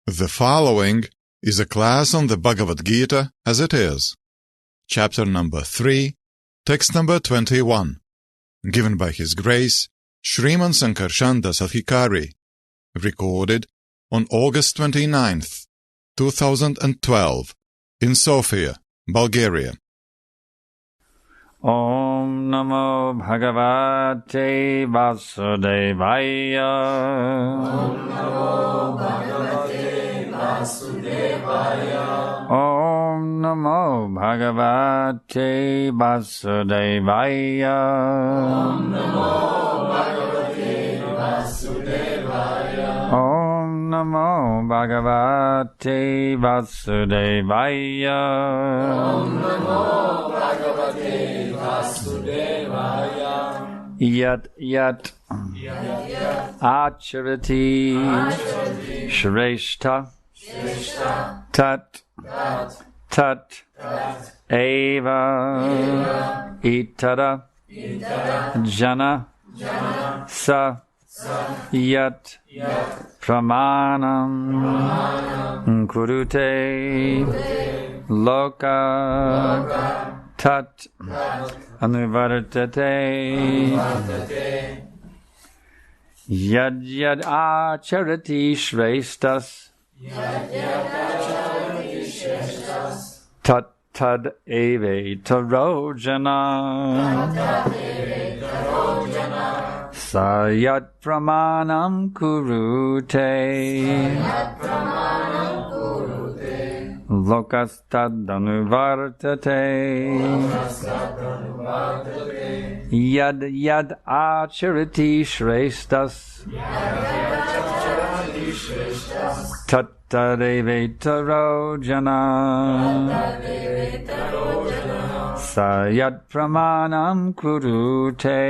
The following is a class on the Bhagavad Gita as it is, chapter number 3, text number 21, given by His Grace, Sriman Sankarshan Das Adhikari, recorded on August 29th, 2012, in Sofia, Bulgaria. Om Namo Bhagavate Vasudevaya. Om Namo Bhagavate Vasudevaya. Om Namo Bhagavate Vasudevaya. Om Namo Bhagavate Vasudevaya. Om Namo Bhagavate Vasudevaya. Om Namo Bhagavate Vasudevaya. Yat Acharati Shrestha Tat Eva Itara Jana Sa Yat Pramanam Kurute Loka Tat Anuvartate Yad Acharati Shrestha Tat Eve Tarojana Sayat Pramanam Kurute Lokastadanuvartate Yad Acharati Shrestha Tattadeve Tarojana Sayat Pramanam Kurute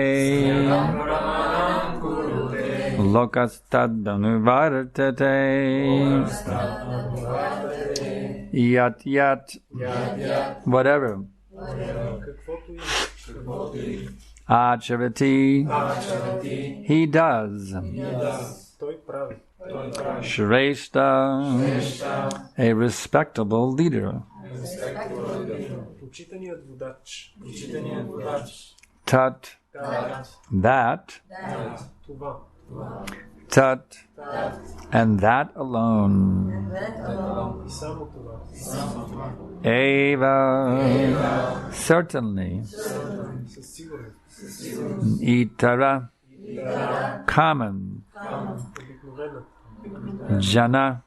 Lokastadanuvartate Yat whatever Acharati he does Shrestha a respectable leader Tat that Tat and that alone Eva certainly Itara common Jana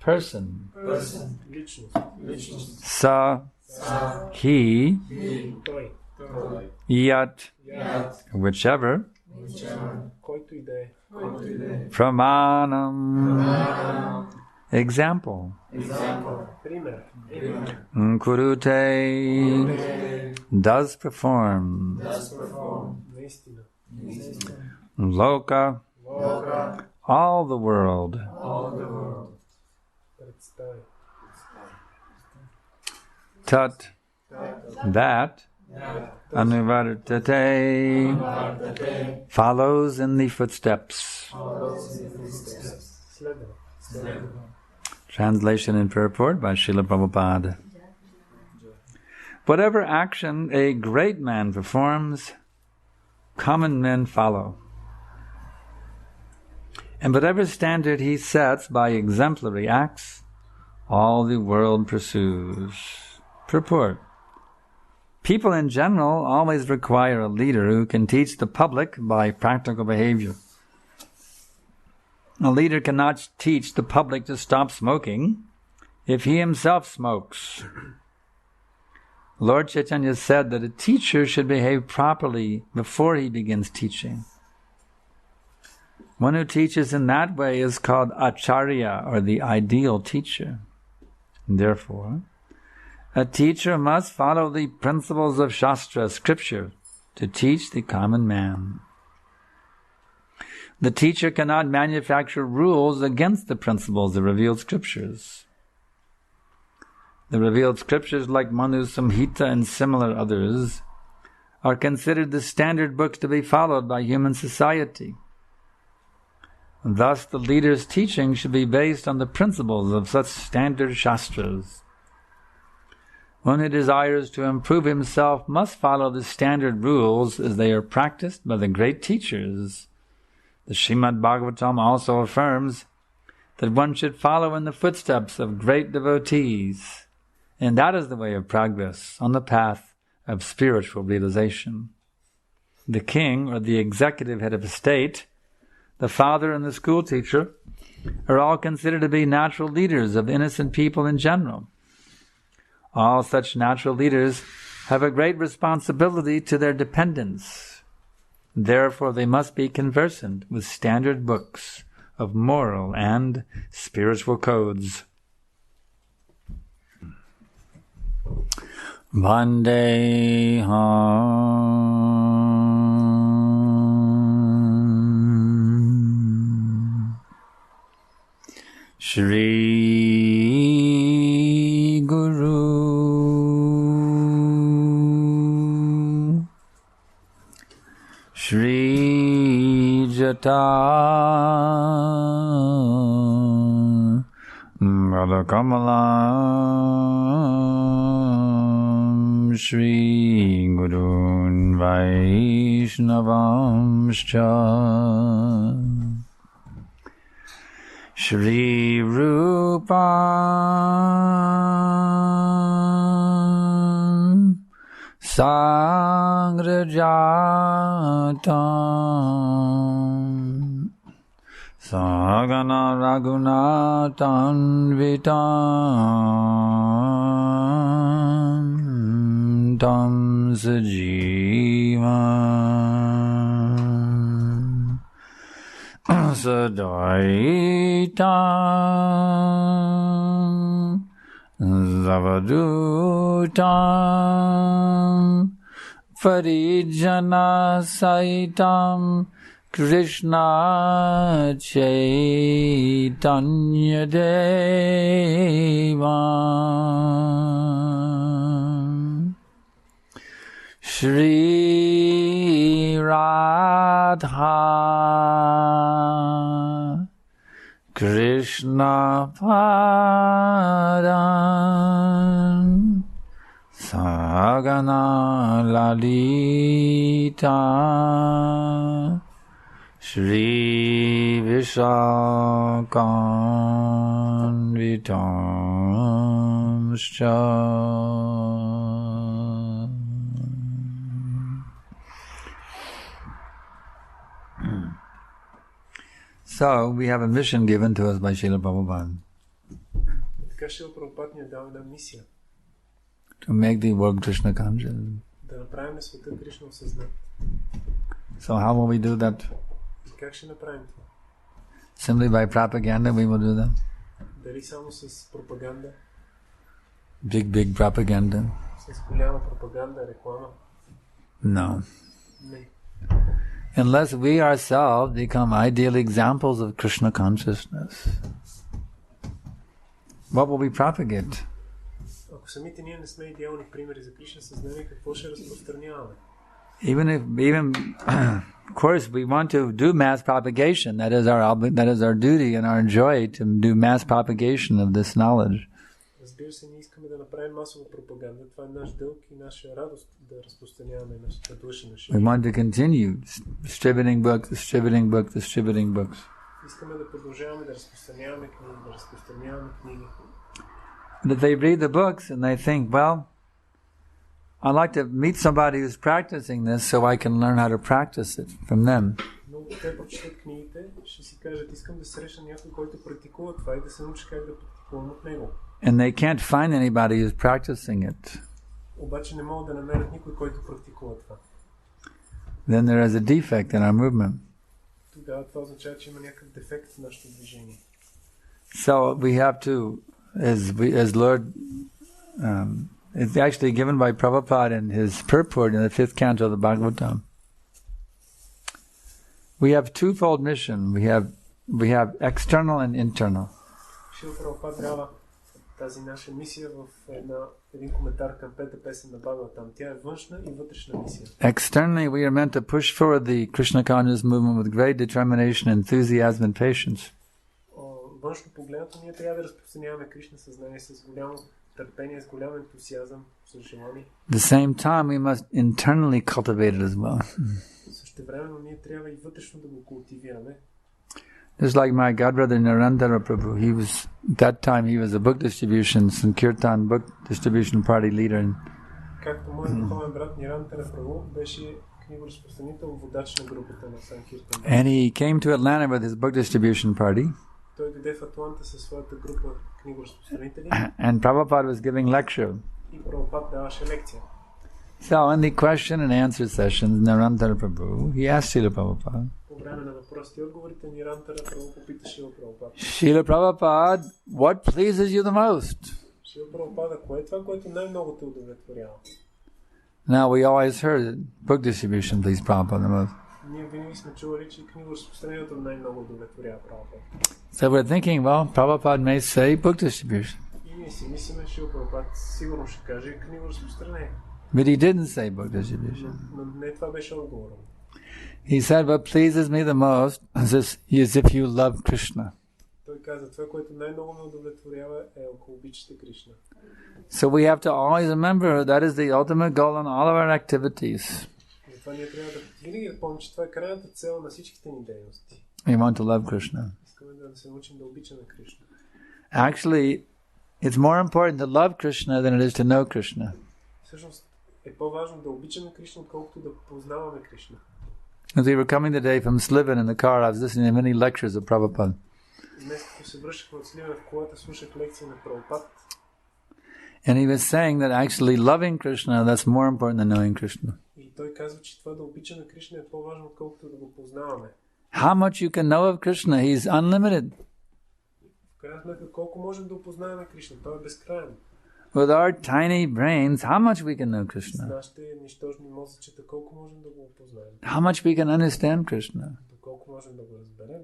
person Sa he Yat whichever Pramanam example Kurute does perform Loka all the world Tat that Anuvartate follows in the footsteps. Translation and purport by Srila Prabhupada. Whatever action a great man performs, common men follow. And whatever standard he sets by exemplary acts, all the world pursues. Purport. People in general always require a leader who can teach the public by practical behavior. A leader cannot teach the public to stop smoking if he himself smokes. Lord Chaitanya said that a teacher should behave properly before he begins teaching. One who teaches in that way is called Acharya, or the ideal teacher. Therefore, a teacher must follow the principles of Shastra, scripture, to teach the common man. The teacher cannot manufacture rules against the principles of revealed scriptures. The revealed scriptures like Manu Samhita and similar others are considered the standard books to be followed by human society. Thus, the leader's teaching should be based on the principles of such standard shastras. One who desires to improve himself must follow the standard rules as they are practiced by the great teachers. The Srimad Bhagavatam also affirms that one should follow in the footsteps of great devotees, and that is the way of progress on the path of spiritual realization. The king or the executive head of a state, the father and the school teacher are all considered to be natural leaders of innocent people in general. All such natural leaders have a great responsibility to their dependents. Therefore, they must be conversant with standard books of moral and spiritual codes. Vandeham Shri Guru Shri Jata Radakamalam Shri Gurun Vaishnavamscha Shri Rupam Sangrajatam Sagana Raghunatan Vitam Tam Sajivam Sadaitam Zavadutam Parijana Saitam Krishna Chaitanya Devam Shri Radha Krishna Padam Sagana Lalita Shri Visakanvitamscha. So, we have a mission given to us by Srila Prabhupada. Така Шрила Прабхупад ни е дал една мисия. To make the world Krishna conscious. Да направим света Кришна осъзнат. So how will we do that? И как ще направим това? Simply by propaganda we will do that? Дали само с пропаганда? Big propaganda? С голяма пропаганда, реклама? No. Не. Unless we ourselves become ideal examples of Krishna consciousness. What will we propagate? Ако самите ние не сме идеални примери за Кришна съзнание, какво ще разпространяваме? Even of course, we want to do mass propagation. That is our duty and our joy to do mass propagation of this knowledge. Разбира се, ние искаме да направим масова пропаганда. Това е наш дълг и наша радост да разпространяваме нашата душа, нашия. We want to continue distributing books. Искаме да продължаваме да разпространяваме книги, That they read the books and they think, well, I'd like to meet somebody who's practicing this so I can learn how to practice it from them. Но те прочитат книгите, ще си кажат, искам да срещна някой, който практикува това и да се научи как да практикувам от него. And they can't find anybody who's practicing it. Обаче не могат да намерят никой, който практикува това. Then there is a defect in our movement. Тогава това означава, че има някакъв дефект в нашето движение. So we have to, as Lord, it's actually given by Prabhupada in his purport in the 5th canto of the Bhagavatam. We have twofold mission. We have external and internal. Шрила Прабхупад дава тази наша мисия в един коментар към пета песен на Бхагаватам. Тя е външна и вътрешна мисия. Externally, we are meant to push forward the Krishna conscious movement with great determination, enthusiasm and patience. Външно погледнато, ние трябва да разпространяваме Кришна съзнание с голямо търпение, с голям ентусиазъм, с желание. At the same time, we must internally cultivate it as well. Същевременно ние трябва и вътрешно да го култивираме. Just like my godbrother Narendra Prabhu, that time he was a book distribution, Sankirtan book distribution party leader. Както моят духовен брат Нирантара Прабhu беше книгоразпространител, водач на групата на Санкиртан. And he came to Atlanta with his book distribution party. Той дойде в Атланта със своята група книгоразпространители. And Prabhupada was giving lecture. И Прабхупад даваше лекция. So in the question and answer sessions, Narendra Prabhu, he asked Srila Prabhupada. По време на въпросите и отговорите Нирантара Прабhu попита Шрила Прабхупад. Srila Prabhupada, what pleases you the most? Шрила Прабхупада, кое е това, което най-много те удовлетворява? Now we always heard book distribution please Prabhupada the most. Ние винаги сме чували, че книгоразпространението най-много удовлетворява Прабхупад. So we're thinking, well, Prabhupada may say book distribution. И ние си мислиме, Шрила Прабхупад сигурно ще каже книгоразпространение. But he didn't say book distribution. Но не това беше отговорът. He said, what pleases me the most is if you love Krishna. Той каза, това, което най-много ме удовлетворява е ако обичате Кришна. So we have to always remember that is the ultimate goal in all of our activities. Затова ние трябва да винаги да помним, че това е крайната цел на всичките ни дейности. We want to love Krishna. Искаме да се научим да обичаме Кришна. Actually, it's more important to love Krishna than it is to know Krishna. Всъщност е по-важно да обичаме Кришна, отколкото да познаваме Кришна. As we were coming today from Sliven in the car, I was listening to many lectures of Prabhupada. Днес, като се връщах от Сливен в колата, слушах лекции на Прабхупад. And he was saying that actually loving Krishna, that's more important than knowing Krishna. И той казва, че това да обичаме Кришна е по-важно, отколкото да го познаваме. How much you can know of Krishna, he's unlimited. В крайна сметка, колко можем да опознаем Кришна? Той е безкрайен. With our tiny brains, how much we can know С Krishna? нашите нищожни мозъчета, колко можем да го опознаем? How much we can understand Krishna? Колко можем да го разберем?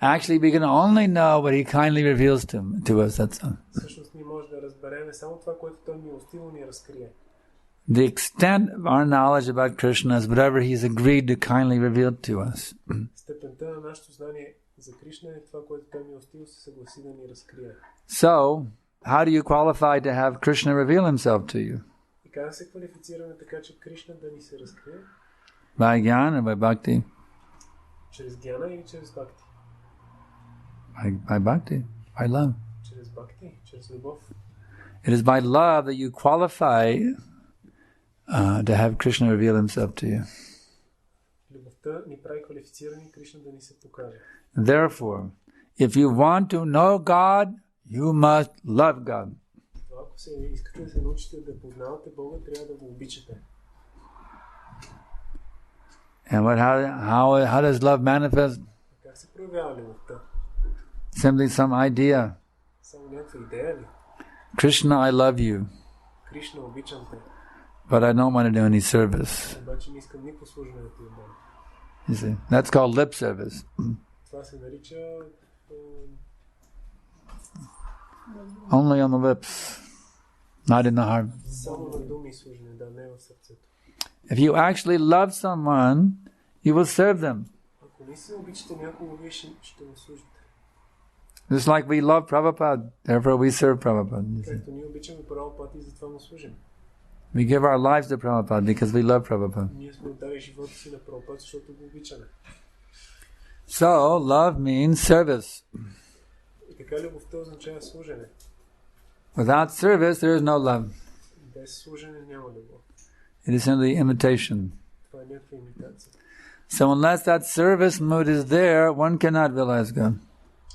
Actually, we can only know what he kindly reveals to us, that's all. Всъщност ние можем да разберем само това, което той милостиво ни разкрие. The extent of our knowledge about Krishna is whatever he's agreed to kindly reveal to us. Степента на нашето знание за Кришна е това, което той милостиво се съгласи да ни разкрие. So, how do you qualify to have Krishna reveal himself to you? И как се квалифицираме така, че Кришна да ни се разкрие? By Jnana or by Bhakti? Чрез гьяна или чрез бхакти? By Bhakti, by love. Чрез бхакти, чрез любов. It is by love that you qualify to have Krishna reveal himself to you. Любовта ни прави квалифицирани Кришна да ни се покаже. Therefore, if you want to know God, you must love God. Ако искате да се научите да познавате Бога, трябва да го обичате. And how does love manifest? Как се проявява любовта? Simply some idea. Само някаква идея ли? Krishna, I love you, Кришна, обичам те. but I don't want to do any service. Обаче не искам никакво служене да ти отдам. You see, that's called lip service. Това се нарича Only on the lips, not in the heart. само на думи служене, да, не в сърцето. If you actually love someone, you will serve them. Ако не си обичате някого, вие ще му служите. Just like we love Prabhupada, therefore we serve Prabhupada. You see. Както ние обичаме Прабхупад и затова му служим. We give our lives to Prabhupada because we love Prabhupada. Ние сме отдали живота си на Прабхупад, защото го обичаме. So, love means service. И така любовта означава служене. Without service, there is no love. Без служене няма любов. It is simply imitation. Това е някаква имитация. So unless that service mood is there, one cannot realize God.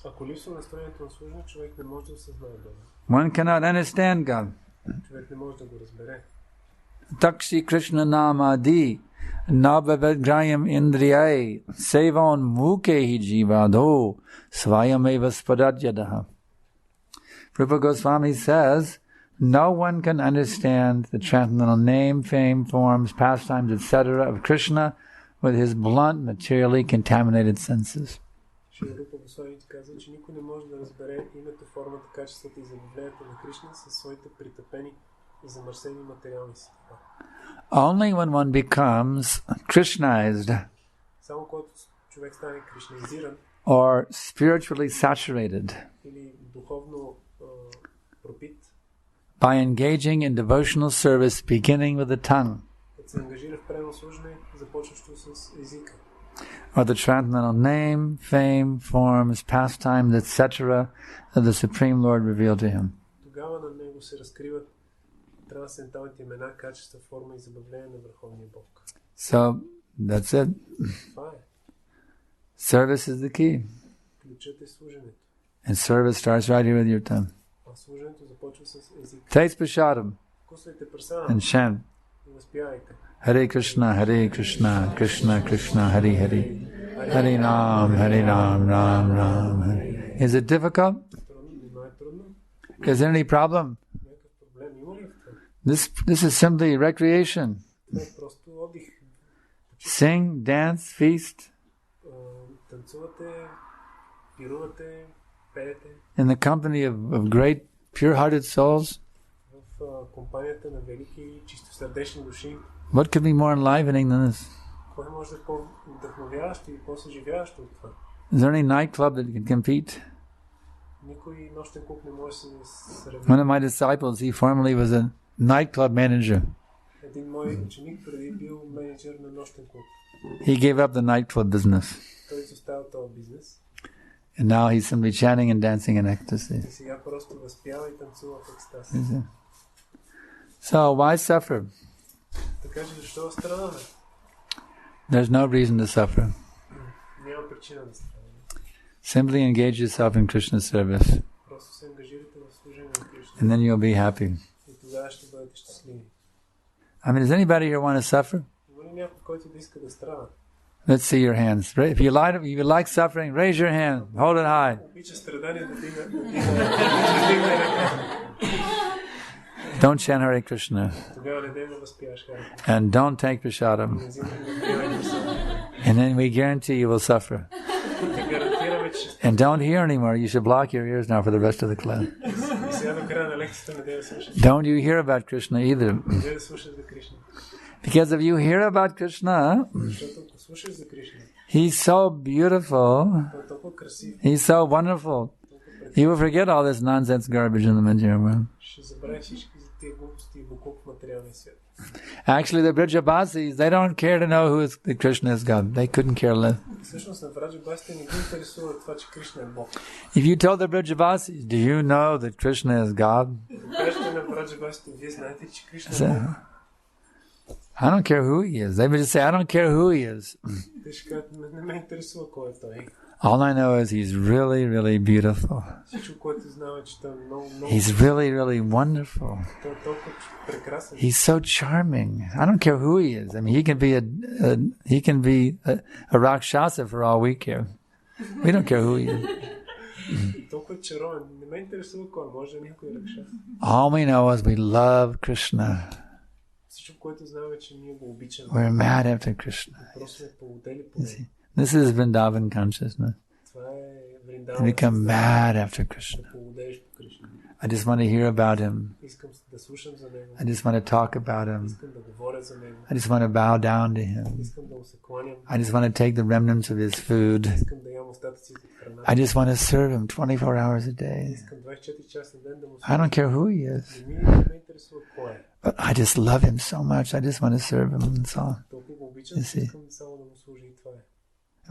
Ако липсва настроението на служене, човек не може да осъзнае Бога. One cannot understand God. Човек не може да го разбере. Takshi Krishna Namadi Nabhavedrayam Indriyai Sevan Mukehi Jivado Svayameva Spadadyadaha. Rupa Goswami says, no one can understand the transcendental name, fame, forms, pastimes, etc. of Krishna with his blunt, materially contaminated senses. Шрила Рупа Госвами казва, че никой не може да разбере името, формата, качествата и забавленията на Кришна със своите притъпени и замърсени материални сетива. Only when one becomes Krishnized Само когато човек стане кришнаизиран or spiritually saturated или духовно пропит, by engaging in devotional service beginning with the tongue, като се ангажира в преданно служене, започващо с езика, or the transcendental name, fame, forms, pastimes, etc. that the Supreme Lord revealed to him. тогава на него се разкриват трансценденталните имена, качества, форма и забавление на Върховния Бог. So, that's it. Това е. Service is the key. Ключът е служенето. And service starts right here with your tongue. А служенето започва с език. Taste prashadam Вкусвайте прасана and chant. и възпявайте. Hare Krishna, Krishna Krishna, Hare Hare. Hare Ram, Ram Ram, Hare. Is it difficult? Трудно, не е трудно. Is there any problem? Някакъв проблем има ли в това? This is simply recreation. Това е просто отдих. Sing, dance, feast Танцувате, пирувате, пеете in the company of great pure-hearted souls. в компанията на велики, чистосърдечни души. What could be more enlivening than this? Кое може да е по-вдъхновяващо и по-съживяващо от това? Is there any nightclub that can compete? Никой нощен клуб не може да се сравни. One of my disciples, he formerly was a nightclub manager. Един мой ученик преди бил менеджер на нощен клуб. He gave up the nightclub business. Той изоставил този бизнес. And now he's simply chanting and dancing in ecstasy. И сега просто възпява и танцува в екстаз. So why suffer? Така че защо страдаме? There's no reason to suffer. Няма причина да страдаме. Simply engage yourself in Krishna's service. Просто се ангажирате в служение на Кришна. And then you'll be happy. И тогава ще бъдете щастливи. I mean, does anybody here want to suffer? Има ли някой, който да иска да страда? Let's see your hands. If you like suffering, raise your hand. Hold it high. Обича страдание да дига Don't chant Hare Krishna. тогава не дай да възпяваш Харе. And don't take prashadam. Не взимай да възпявай прасана. And then we guarantee you will suffer. Те гарантираме, че ще And don't hear anymore. You should block your ears now for the rest of the class. и сега до края на лекцията не дай да слушаш. Don't you hear about Krishna either. Не дай да слушаш за Кришна. Because if you hear about Krishna, Защото ако слушаш за Кришна, he's so beautiful. той е толкова красив, He's so wonderful. You will forget all this nonsense garbage in the material world. ще забравиш всички за тия глупости и буклук в материалния свят. Actually, the Brijabasis, they don't care to know that Krishna is God. They couldn't care less. Всъщност на Враджабасите не ги интересува това, че Кришна е Бог. If you told the Brijabasis, do you know that Krishna is God? Ако кажете на Враджабасите, вие знаете, че Кришна е Бог. I don't care who he is. They would just say, I don't care who he is. Те ще кажат, не ме интересува кой е той. All I know is he's really, really beautiful. Всичко, което знам е, че той е много, много... He's really, really wonderful. Той е толкова прекрасен. He's so charming. I don't care who he is. I mean, he can be a rakshasa for all we care. We don't care who he is. Толкова чаровен. Не ме интересува кой. Може да някой ракшас. All we know is we love Krishna. Всичко, което знам е, че ние го обичаме. We're mad after Krishna. Просто сме полудели по него. This is Vrindavan consciousness. Това е You Вриндаван. become mad after Krishna. Да полудееш по Кришна. I just want to hear about him. Искам да слушам за него. I just want to talk about him. Искам да говоря за него. I just want to bow down to him. Искам да му се кланям. I just want to take the remnants of his food. Искам да ям остатъците от храна. I just want to serve him 24 hours a day. Искам 24 часа на ден да му I don't care who he is. не ме интересува кой е. But I just love him so much. I just want to serve him. That's all. Толкова го обичам, че искам само да му служа и това е.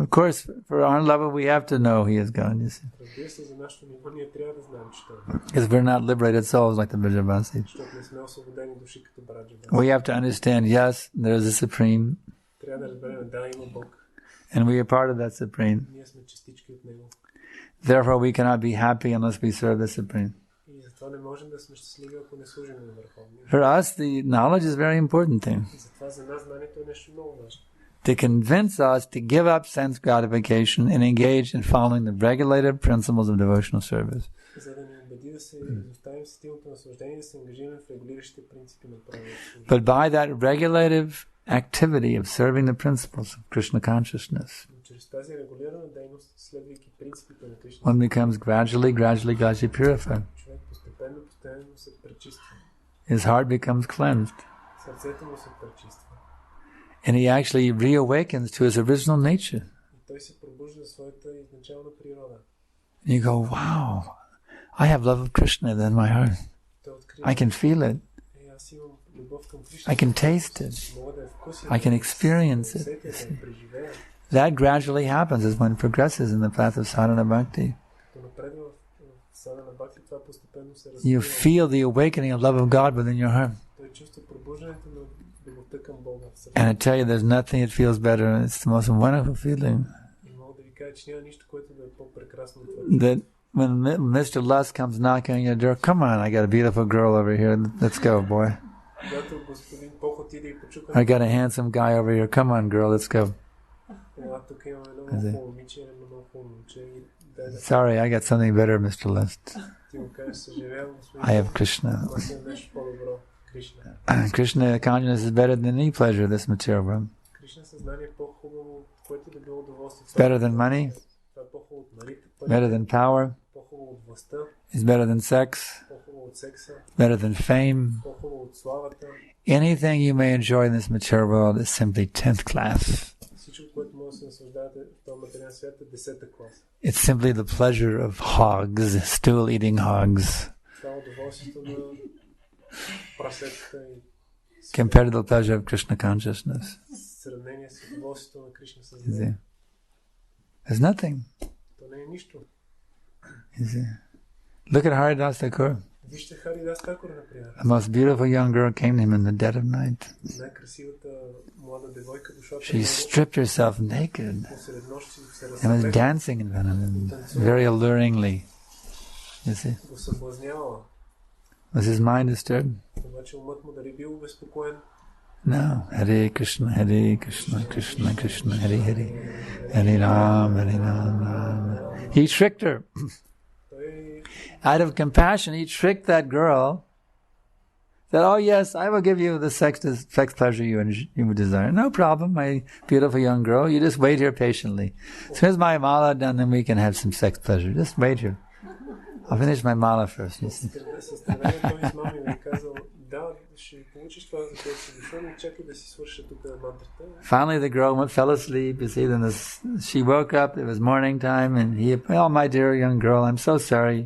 Of course, for our level, we have to know he is God. You see, Разбира се, за нашето ниво ние трябва да знаем, че той е. because we're not liberated souls like the Brijabasis. Защото не сме освободени души като Браджа. We have to understand. Yes, there is a Supreme, Трябва да разберем, да, има Бог. and we are part of that Supreme. Ние сме частички от Него. Therefore, we cannot be happy unless we serve the Supreme. И затова не можем да сме щастливи, ако не служим на Върховния. For us, the knowledge is a very important thing. И затова за нас знанието е нещо много важно. to convince us to give up sense gratification and engage in following the regulative principles of devotional service. За да ни убеди да се изоставим сетивното наслаждение и да се ангажираме в регулиращите принципи на правилното служение. But by that regulative activity of serving the principles of Krishna consciousness, Чрез тази регулирана дейност, следвайки принципите на Кришна, one becomes gradually purified. човек постепенно се пречиства. His heart becomes cleansed. Сърцето му се пречиства. And he actually reawakens to his original nature. И той се пробужда в своята изначална природа. And you go, wow, I have love of Krishna in my heart. Той открива, I can feel it. аз имам любов към Кришна. I can taste it. Мога да я вкуся, I can experience усетя, it. да я преживея. That gradually happens as one progresses in the path of sadhana bhakti. Като напредва в садана бхакти, това постепенно се You развива. feel the awakening of love of God within your heart. Той чувства пробуждането на любовта към Бога в And сърцето. I tell you, there's nothing that feels better. It's the most wonderful feeling. И мога да ви кажа, че няма нищо, което да е по-прекрасно от това. That when Mr. Lust comes knocking on your door, come on, I got a beautiful girl over here. Let's go, boy. Когато господин Похот иде и почука, I got a handsome guy over here. Come on, girl, let's go. тук имаме едно много хубаво момиче, едно много хубаво момче и дай да Sorry, I got something better, Mr. Lust. ти му кажеш, съжалявам, господин I have Krishna. Похот, има нещо по-добро. Кришна. Krishna consciousness is better than any pleasure of this material world. Кришна съзнание е по-хубаво, което да било удоволствие. It's better than money. Това е по-хубаво от парите, Better than power. по-хубаво от властта, It's better than sex. по-хубаво от секса, Better than fame. по-хубаво от славата. Anything you may enjoy in this material world is simply 10th class. Всичко, което може да се наслаждавате в този материален свят е 10-та класа. It's simply the pleasure of hogs, stool-eating hogs, Това е удоволствието на прасетата и compared to the pleasure of Krishna consciousness. в сравнение с удоволствието на Кришна You съзнание. see? There's nothing. То не е нищо. You see? Look at Haridas Thakur. Вижте Харидас Такур, например. The most beautiful young girl came to him in the dead of night. Най-красивата млада девойка дошла при She него stripped herself naked посред нощи се and was разсъблека, dancing in front of him very alluringly. You see? го съблазнявала. Was his mind disturbed? Обаче умът му дали бил обезпокоен? No. Hare Krishna, Krishna Krishna, Hare Hare, Hare Ram, Ram. He tricked her. Той Out of compassion, he tricked that girl. Said, "Oh yes, I will give you the sex pleasure you would desire. No problem, my beautiful young girl. You just wait here patiently. As soon as my mala done, then we can have some sex pleasure. Just wait here. I'll finish my mala first." You see. с страдание той измами и казал, да, ще получиш това, за което си дошъл, но чакай да си свърша тук мантрата. Finally, the girl fell asleep. You see, then she woke up. It was morning time, and "Oh, my dear young girl, I'm so sorry.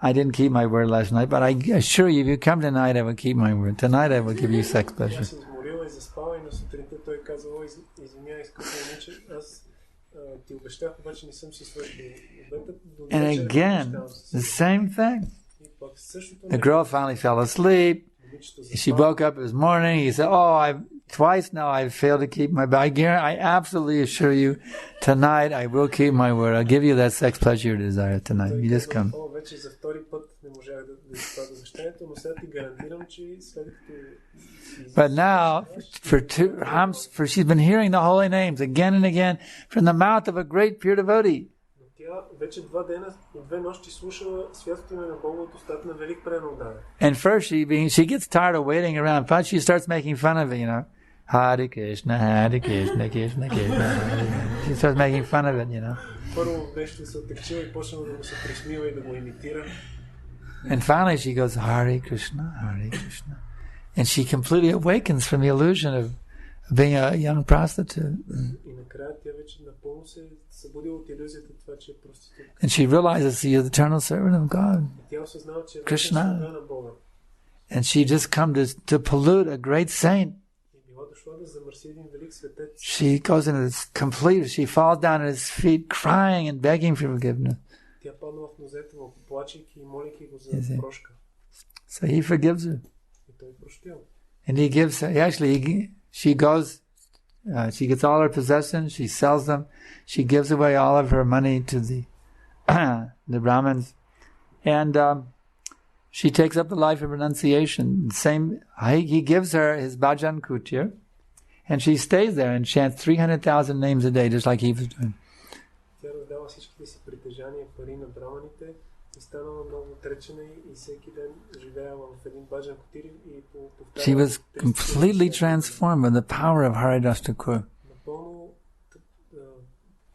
I didn't keep my word last night, but I assure you, if you come tonight, I will keep my word. Tonight, I will give you sex pleasure." Аз се изморила и заспала и на сутринта той казал, извинявай, скъпо момиче, аз ти обещах, обаче не съм си свършил обета. And again, the same thing. И пак същото The girl finally fell asleep. момичето She woke up. It was morning. He said, "Oh, twice now I've failed to keep my word. I absolutely assure you, tonight I will keep my word. I'll give you that sex pleasure you desire tonight. You just come." Вече за втори път не можах да изпада обещанието, но сега ти гарантирам, че след като... But now, for she's been hearing the holy names again and again from the mouth of a great pure devotee. Но тя вече 2 нощи слушала святото име на Бога от устата на велик преданодавен. And first she gets tired of waiting around, but she starts making fun of it, you know. Hare Krishna, Krishna Krishna. She starts making fun of it, you know. Първо беше се отекчила и почнала да му се присмива и да го имитира. And finally she goes, Hare Krishna, Krishna. And she completely awakens from the illusion of being a young prostitute. И накрая тя вече напълно се събудила от илюзията това, че е проститутка. And she realizes she is the eternal servant of God. И тя осъзнава, че е Krishna. вечна на Бога. And she just come to pollute a great saint. И била дошла да замърси един велик светец. She goes into this complete, she falls down at his feet crying and begging for forgiveness. Тя падна в нозете му, плачейки и молейки го за прошка. So he forgives her. И той простил. And he gives her, she goes, she gets all her possessions, she sells them, she gives away all of her money to the Brahmins, and she takes up the life of renunciation. He gives her his bhajan kutir, And she stays there and chants 300,000 names a day, just like he was doing. Тя раздава всичките си притежания, пари на браманите и станала много отречена и всеки ден живеела в един баджан кутир и повтаряла. She was completely transformed by the power of Haridas Thakur. Напълно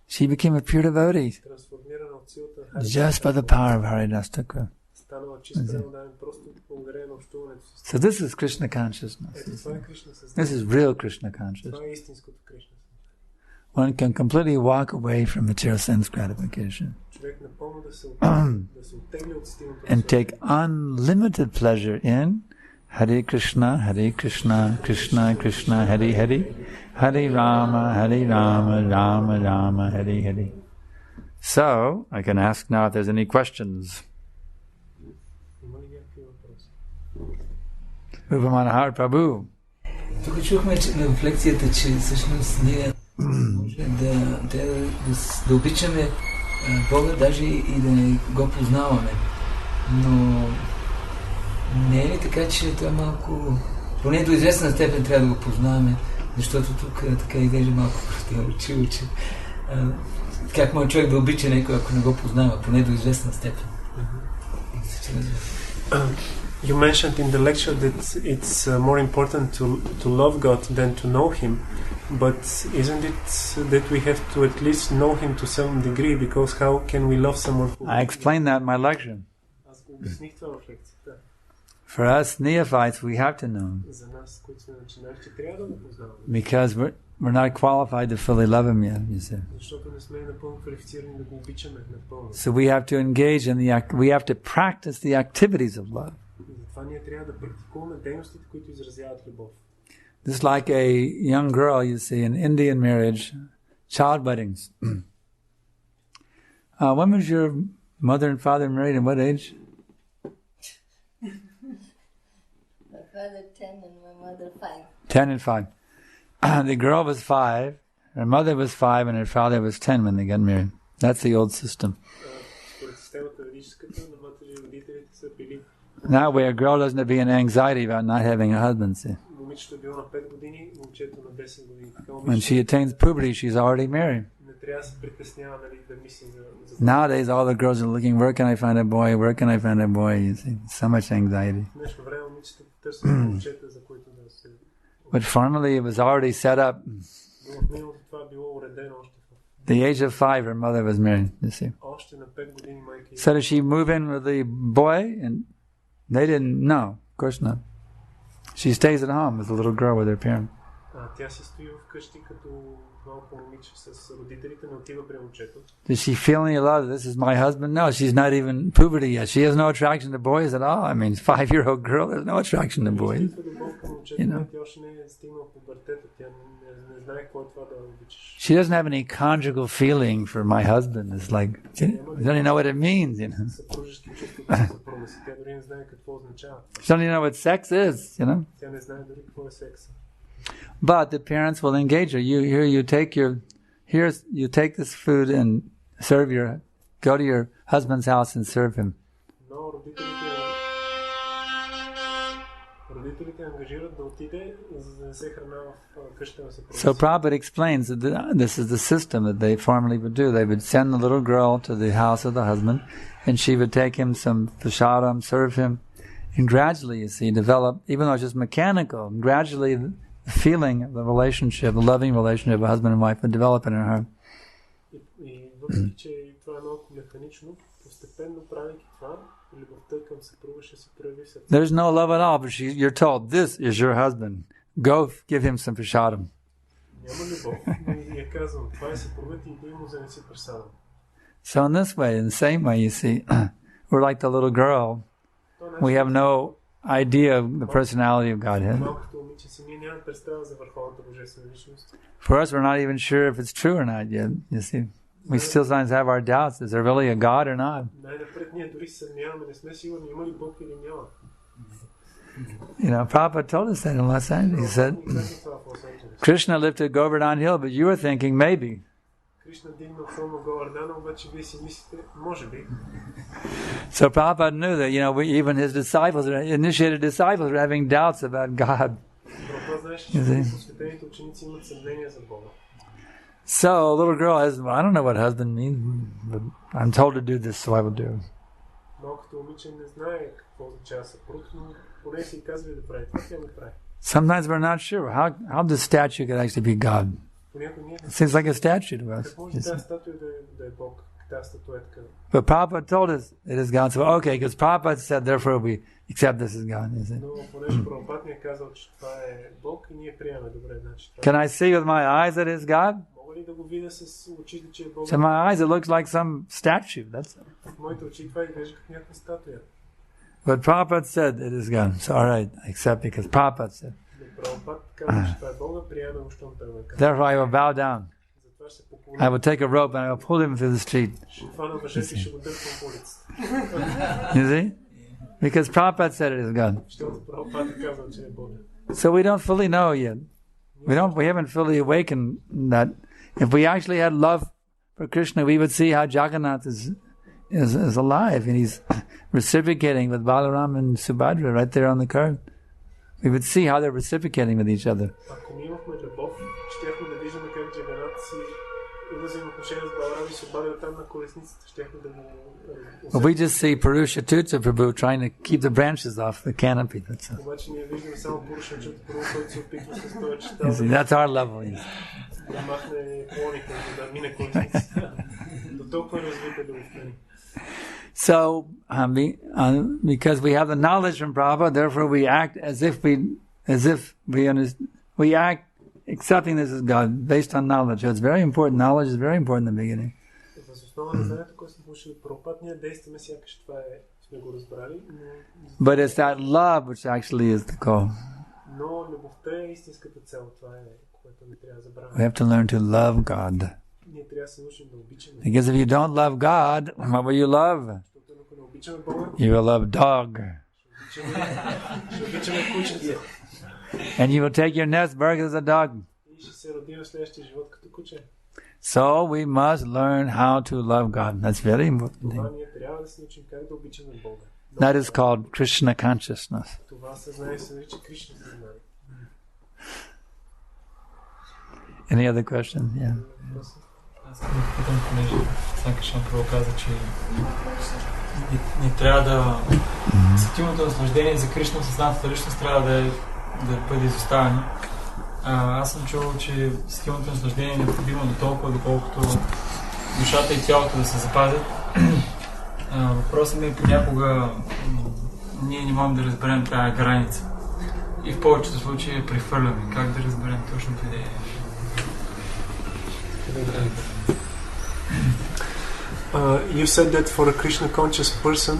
She became a pure devotee трансформирана от силата на just by the power of Haridas Thakur. станала чист преданен просто благодарение на общуването с. So this is Krishna consciousness. Ето това е Кришна съзнание. This is real Krishna consciousness. Това е истинското Кришна. One can completely walk away from material sense gratification Човек напълно да се оттегли от стилното and take unlimited pleasure in Hare Krishna, Krishna Krishna, Hare Hare, Hare Rama, Rama Rama, Hare Hare. So, I can ask now if there's any questions. Има ли някакви въпроси? Upamanahar Prabhu. Тук чухме в лекцията, че всъщност ние може да обичаме Бога, даже и да не го познаваме. Но не е ли така, че това малко, поне до известна степен трябва да го познаваме, защото тук така изглежда малко противоречиво, че как може човек да обича някой, ако не го познава, поне до известна степен. You mentioned in the lecture that it's more important to love God than to know Him, but isn't it that we have to at least know Him to some degree, because how can we love someone who... I explained that in my lecture. Аз го обясних това в лекцията. For us neophytes, we have to know him. За нас, които сме начинаещи, трябва да го познаваме. Because we're not qualified to fully love him yet, you see. Защото не сме напълно квалифицирани да го обичаме напълно. So we have to engage in we have to practice the activities of love. Затова ние трябва да практикуваме дейностите, които изразяват любов. Just like a young girl, you see, in Indian marriage, child weddings. When was your mother and father married, and what age? My father 10 and my mother 5. 10 and 5. The girl was 5, her mother was 5, and her father was 10 when they got married. That's the old system. That way a girl doesn't have to be in anxiety about not having a husband. See? When she attains puberty, she's already married. Nowadays, all the girls are looking, where can I find a boy? Where can I find a boy? You see, so much anxiety. But formerly, it was already set up. The age of 5, her mother was married, you see. So did she move in with the boy? And they didn't know. Of course not. She stays at home with the little girl with her parents. Does she feel any love? This is my husband? No, she's not even puberty yet. She has no attraction to boys at all. I mean, 5-year-old girl, there's no attraction to boys. You know. She doesn't have any conjugal feeling for my husband. It's like, she doesn't even know what it means, you know. She doesn't even know what sex is, you know. But the parents will engage her. You take this food and go to your husband's house and serve him. So Prabhupada explains that this is the system that they formerly would do. They would send the little girl to the house of the husband, and she would take him some prasadam, serve him, and gradually, you see, develop, even though it's just mechanical, gradually the feeling of the relationship, the loving relationship of a husband and wife would develop in her heart. There's no love at all, but you're told, this is your husband. Go give him some prasadam. So in this way, in the same way, you see, we're like the little girl. We have no idea of the personality of Godhead. For us, we're not even sure if it's true or not yet, you see. We still sometimes have our doubts. Is there really a God or not? You know, Prabhupada told us that in Los Angeles. He said, Krishna lifted Govardhan Hill, but you were thinking maybe. So Prabhupada knew that, even his initiated disciples were having doubts about God. знаеш, че посветените ученици имат съмнение за Бога. So a little girl has, well, I don't know what husband means, but I'm told to do this, so I will do it. Малкото момиче не знае какво означава съпруг, но поне си казва да прави това, тя го прави. Sometimes we're not sure how this statue could actually be God. It seems like a statue to us. But Prabhupada told us it is God. So okay, because Prabhupada said, therefore we accept this as God. Can I see with my eyes that it is God? So my eyes, it looks like some statue. That's it. But Prabhupada said it is God. So all right, I accept because Prabhupada said. Therefore I will bow down. I will take a rope and I will pull him through the street. You see? Because Prabhupada said it is God. So we don't fully know yet. We haven't fully awakened that. If we actually had love for Krishna, we would see how Jagannath is alive and he's reciprocating with Balaram and Subhadra right there on the curb. We would see how they're reciprocating with each other. But we just see Purusha Tutsa Prabhu trying to keep the branches off the canopy. That's see, that's our level. So, because we have the knowledge from Prabhupada, therefore we act we act accepting this as God based on knowledge. So it's very important. Knowledge is very important in the beginning. But it's that love which actually is the goal. We have to learn to love God. Because if you don't love God, what will you love? You will love dog. And you will take your nest burger as a dog. So we must learn how to love God. That's very important. That is called Krishna consciousness. Any other questions? Yeah. Санкаршан каза, че ни трябва да сетивното наслаждение за Кришна, съзнатата личност трябва да бъде изоставено. Аз съм чувал, че сетивното наслаждение е необходимо до толкова, доколкото душата и тялото да се запазят. Въпросът ми е понякога ние не можем да разберем тази граница. И в повечето случаи я прехвърляме. Как да разберем точно къде е? You said that for a Krishna conscious person,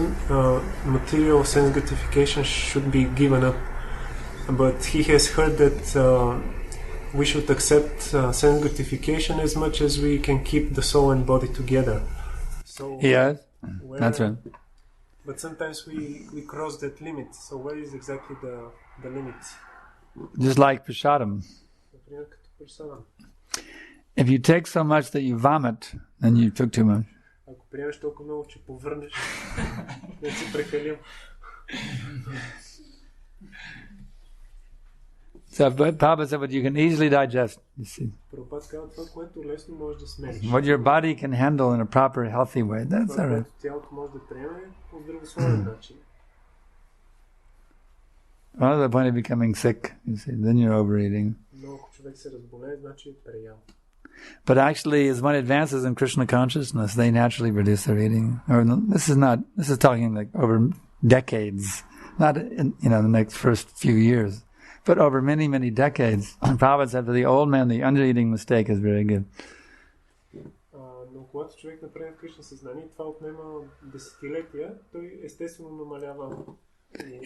material sense gratification should be given up. But he has heard that we should accept sense gratification as much as we can keep the soul and body together. So yes, that's right. But sometimes we cross that limit. So where is exactly the limit? Just like prasadam. If you take so much that you vomit, then you took too much. Ако приемеш толкова много, че повърнеш, не си прекалил. So Prabhupada said, but you can easily digest. You see, Прабхупада казва това, което лесно можеш да смериш. what your body can handle in a proper, healthy way. That's all right. Тялото може да приеме по здравословен начин. Well, the point of becoming sick, you see, then you're overeating. Но ако човек се разболее, значи е преял. But actually, as one advances in Krishna consciousness, they naturally reduce their eating. Or this is talking like over decades, not in, the next first few years, but over many, many decades. And Prabhupada said for the old man, the under-eating mistake is very good. Но когато човек направи в Кришна съзнание, това отнема десетилетия, той естествено намалява.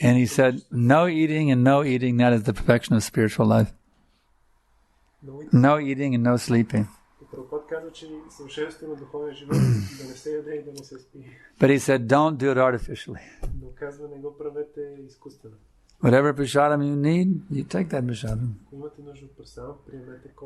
And he said, no eating and no eating, that is the perfection of spiritual life. No eating and no sleeping. But he said, don't do it artificially. Whatever prasadam you need, you take that prasadam.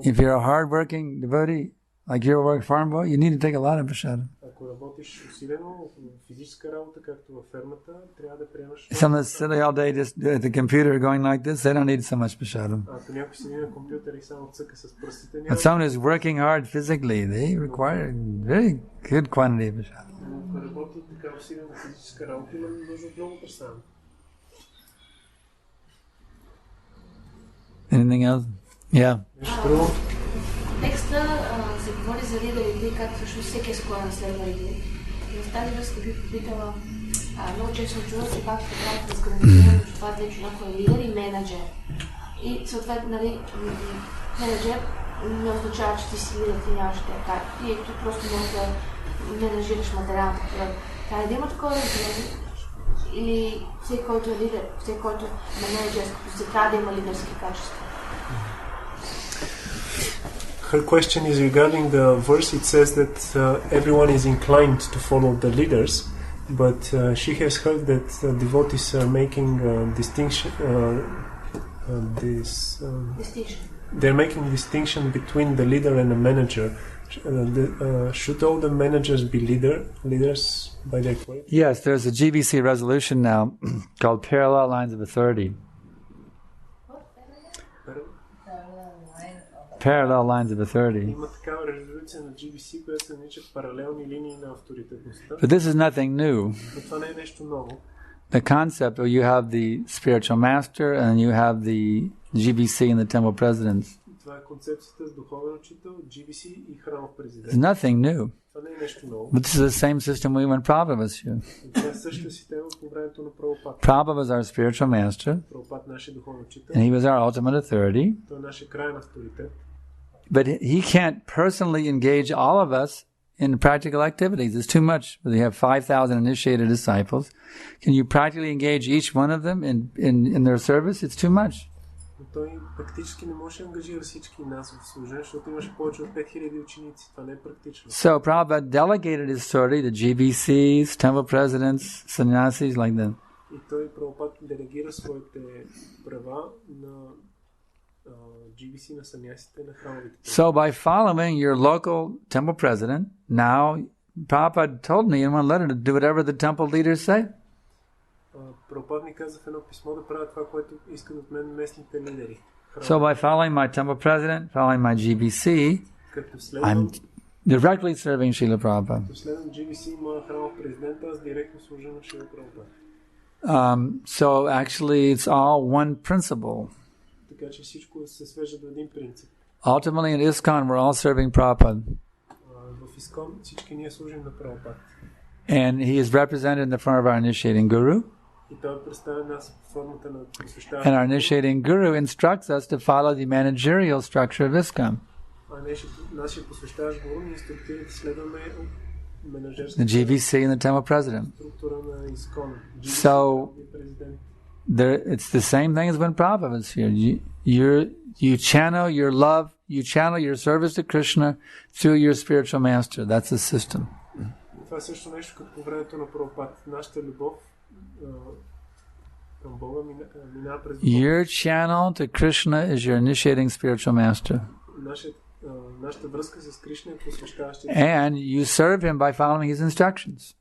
If you're a hard-working devotee, like your work farm boy, you need to take a lot of prasad. Ако работиш усилено в физическа работа, както във фермата, трябва да приемаш. Some that sit all day just at the computer going like this, they don't need so much prasad. Ако някой седи на компютър и само цъка с пръстите, But someone who's working hard physically, they require very good quantity of prasad. Ако работи така усилено физическа работа, има нужда от много прасад. Anything else? Yeah. Текста се говори за лидерите и как всъщност всеки е склонен следва лидери. И в тази връзка бих попитала, много често чува се пак така разграничение между това, че някой е лидер и менеджер. И съответно, нали, менеджер не означава, че ти си лидер, ти нямаш така. И ти просто можеш да менажираш материалната природа. Трябва да има такова разделение. Или всеки, който е лидер, всеки, който е менеджерското си, трябва да има лидерски качества. Her question is regarding the verse. It says that everyone is inclined to follow the leaders, but she has heard that devotees are making distinction. They're making distinction between the leader and the manager. Should all the managers be leaders by their quality? Yes, there's a GBC resolution now called Parallel Lines of Authority. Parallel lines of authority. But this is nothing new. The concept, or you have the spiritual master and you have the GBC and the temple presidents. It's nothing new. But this is the same system we when Prabhupada was here. Prabhupada was our spiritual master, and he was our ultimate authority. But he can't personally engage all of us in practical activities. It's too much. We have 5,000 initiated disciples. Can you practically engage each one of them in their service? It's too much. So Prabhupada delegated his authority to GBCs, temple presidents, sannyasis, like that. So by following your local temple president, now Prabhupada told me in one letter to do whatever the temple leaders say. So by following my temple president, following my GBC, I'm directly serving Srila Prabhupada. So actually it's all one principle. Ultimately in ISKCON we're all serving Prabhupada. And he is represented in the form of our initiating guru. And our initiating guru instructs us to follow the managerial structure of ISKCON. The GVC and the temple president. So it's the same thing as when Prabhupada was here. You channel your love, you channel your service to Krishna through your spiritual master. That's the system. Your channel to Krishna is your initiating spiritual master. And you serve him by following his instructions.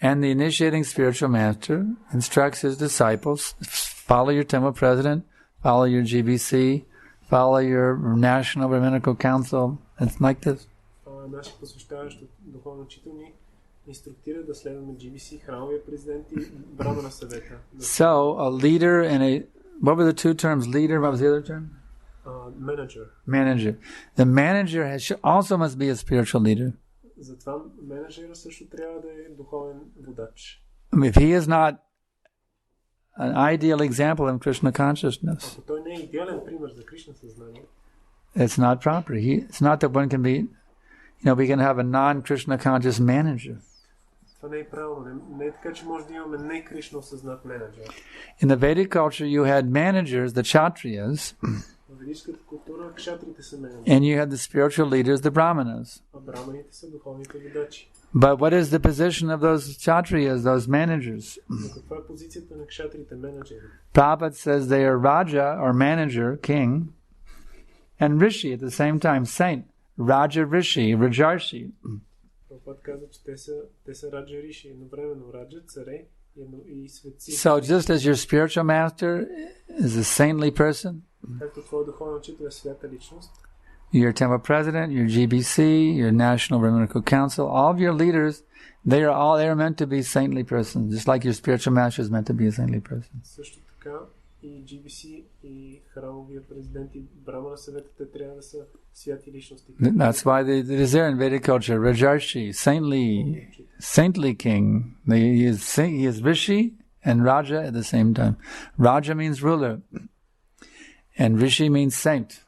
And the initiating spiritual master instructs his disciples, follow your temple president, follow your GBC, follow your national rabbinical council. It's like this. So a leader and what were the two terms? Leader, what was the other term? Manager. The manager also must be a spiritual leader. If he is not an ideal example of Krishna consciousness, it's not proper. It's not that one can be, we can have a non-Krishna conscious manager. In the Vedic culture, you had managers, the Kshatriyas, and you had the spiritual leaders, the Brahmanas. But what is the position of those Kshatriyas, those managers? Prabhupada says they are Raja or manager, king, and Rishi at the same time, saint. Raja Rishi, Rajarshi. Прабхупад каза, че те са Раджа Риши, едновременно Раджа, царе и светци. So just as your spiritual master is a saintly person, Както твой духовен учител е свята личност, your temple president, your GBC, your National Brahminical Council, all of your leaders, they are meant to be saintly persons, just like your spiritual master is meant to be a saintly person. също така и GBC, и храмовия президент, и Брамана съвета, те трябва да са святи личности. That's why it is there in Vedic culture, Rajarshi, saintly king. He is Rishi and Raja at the same time. Raja means ruler, and Rishi means saint.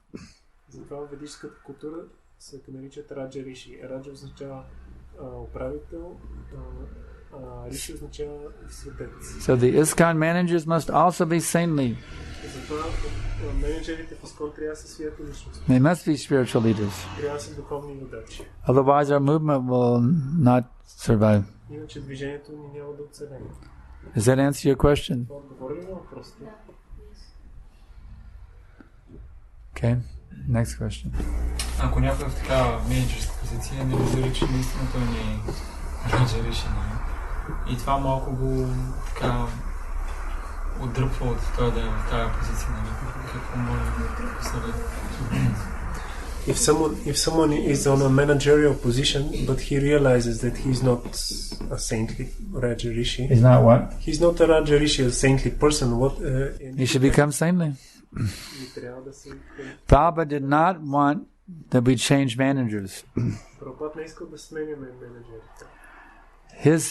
Затова в ведическата култура се наричат Раджа Риши. Раджа означава управител, Риши означава светец. So the ISKCON managers must also be saintly. Затова менеджерите в ISKCON трябва да са святи личности. They must be spiritual leaders. Трябва да са духовни водачи. Otherwise our movement will not survive. Иначе движението ни няма да оцелее. Does that answer your question? Това отговори ли на въпросите? Okay. Next question. Ако някой в такава менеджерска позиция не разбира, че наистина той не е Раджа Риши, и това малко го така отдръпва от това да е в тази позиция, какво може да посъветва? If someone is on a managerial position, but he realizes that he's not a saintly Raja Rishi. He's not what? He's not a Raja Rishi, a saintly person. He should become saintly. Prabhupada did not want that we change managers. His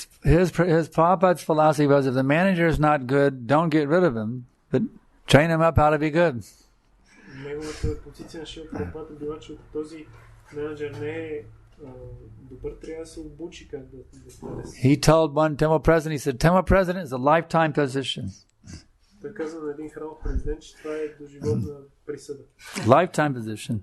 Prabhupada's philosophy was, if the manager is not good, don't get rid of him, but train him up how to be good. He told one temple president, he said, temple president is a lifetime position. Lifetime position.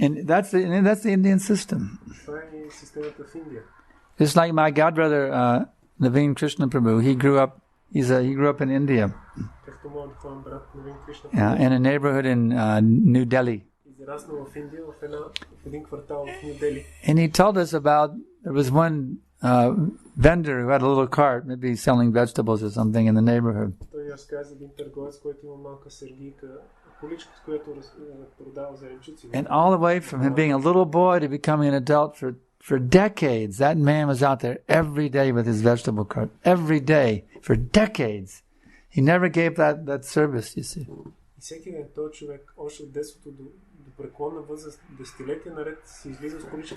And that's the Indian system. Just like my godbrother Naveen Krishna Prabhu, he grew up in India, in a neighborhood in New Delhi. And he told us about, there was one vendor who had a little cart, maybe selling vegetables or something in the neighborhood. And all the way from him being a little boy to becoming an adult, for decades, that man was out there every day with his vegetable cart. Every day, for decades. He never gave that service, you see.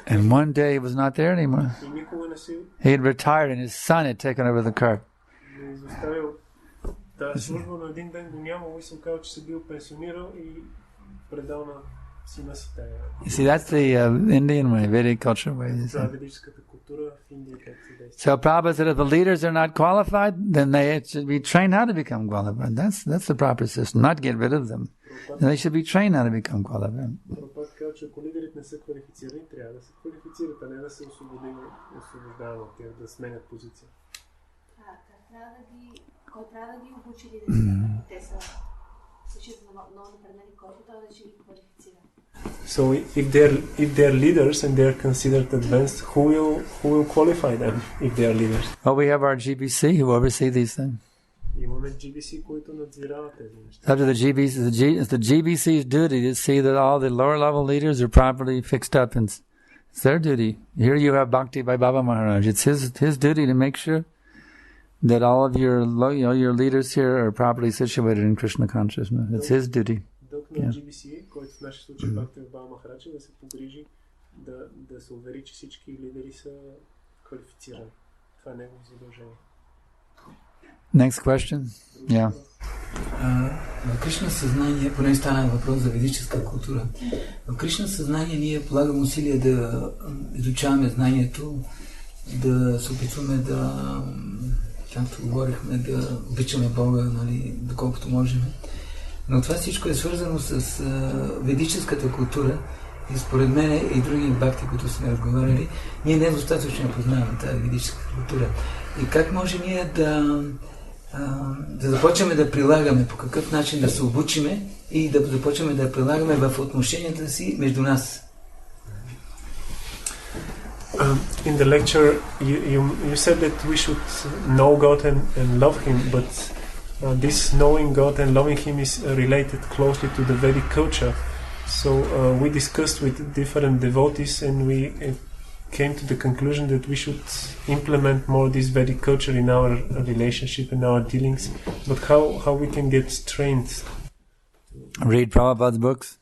And one day he was not there anymore. He had retired and his son had taken over the cart. You see, that's the Indian way, Vedic culture way. So Prabhupada said, if the leaders are not qualified, then they should be trained how to become qualified. That's the proper system, not get rid of them. And they should be trained how to become qualified. So if they're leaders and they're considered advanced, who will qualify them if they are leaders? Well, we have our GBC who oversee these things. After it's the GBC's duty to see that all the lower level leaders are properly fixed up, and it's their duty. Here you have Bhakti by Baba Maharaj. It's his duty to make sure that all of your leaders here are properly situated in Krishna consciousness. It's his duty. Yeah. Next question? Yeah. В Кришна съзнание, поне стана въпрос за ведическа култура, в Кришна съзнание ние полагаме усилия да изучаваме знанието, да се опитваме да, както говорихме, да обичаме Бога, нали, доколкото можем. Но това всичко е свързано с ведическата култура и според мен и други бхакти, които сме разговаряли, ние недостатъчно познаваме тази ведическа култура. И как може ние да да започваме да прилагаме, по какъв начин да се обучиме и да започваме да прилагаме в отношенията си между нас. In the lecture, you said that we should know God and love Him, but this knowing God and loving Him is related closely to the Vedic culture. So we discussed with different devotees, and we came to the conclusion that we should implement more this Vedic culture in our relationship and our dealings. But how we can get trained? Read Prabhupada's books.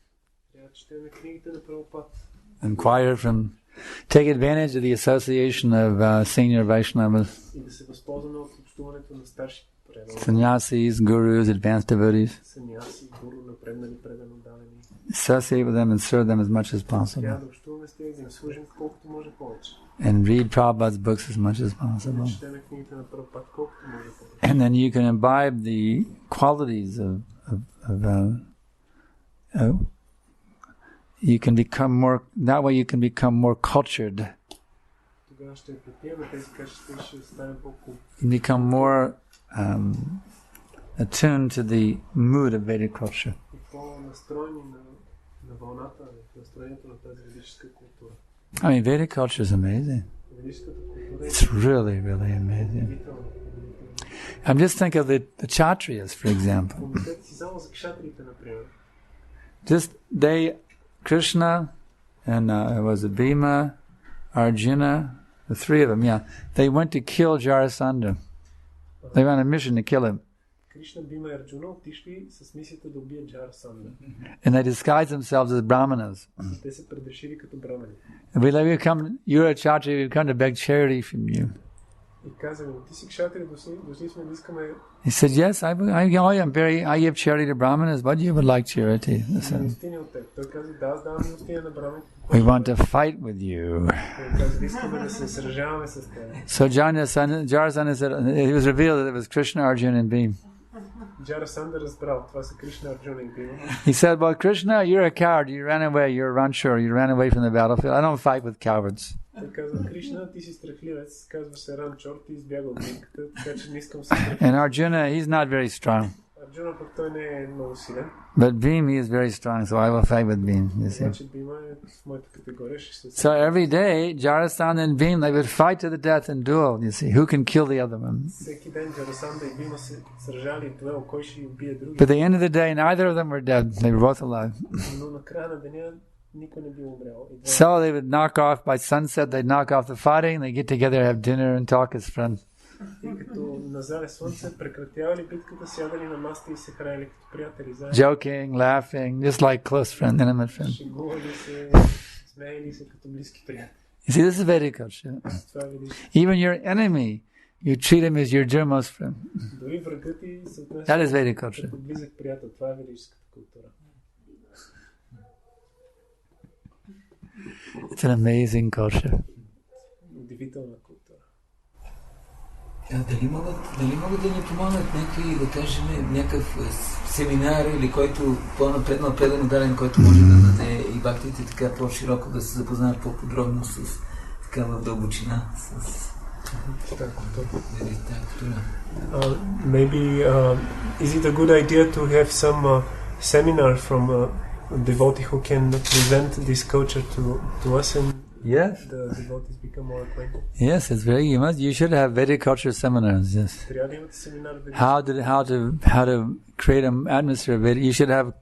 Inquire from. Take advantage of the association of senior Vaishnavas, sannyasis, gurus, advanced devotees. Associate with them and serve them as much as possible. And read Prabhupada's books as much as possible. And then you can imbibe the qualities of you can become more, that way you can become more cultured. You become more attuned to the mood of Vedic culture. I mean, Vedic culture is amazing. It's really, really amazing. I'm just thinking of the Kshatriyas, for example. Just Krishna and was it Bhima, Arjuna, the three of them, they went to kill Jarasandha. They went on a mission to kill him. And they disguised themselves as Brahmanas. And you're a Kshatriya, we've come to beg charity from you. He said, yes, I give charity to Brahmanas, but you would like charity. We want to fight with you. So Jarasandha said, it was revealed that it was Krishna, Arjuna, and Bhima. He said, well, Krishna, you're a coward. You ran away. You're a rancher. You ran away from the battlefield. I don't fight with cowards. And Arjuna, he's not very strong. But Bhima, he is very strong, so I will fight with Bhima, you see. So every day, Jarasandha and Bhima, they would fight to the death and duel, you see. Who can kill the other one? But at the end of the day, neither of them were dead. They were both alive. So they would knock off, by sunset, they'd knock off the fighting, they'd get together, have dinner, and talk as friends. Joking, laughing, just like close friend, intimate friend. You see, this is Vedic culture. Even your enemy, you treat him as your dearest friend. That is Vedic culture. It's an amazing culture. Дали могат да ни помогнат някакви, да кажем, някакъв семинар или който по-напредно предано даден, който може да даде и бхактите така по-широко да се запознаят по-подробно с такава дълбочина с тази култура. Maybe is it a good idea to have some seminar from a devotee who can present this culture to us and yes. The devotees become more acquainted? Yes, it's very. You should have Vedic culture seminars. Yes. How to create an atmosphere of Vedic. You should have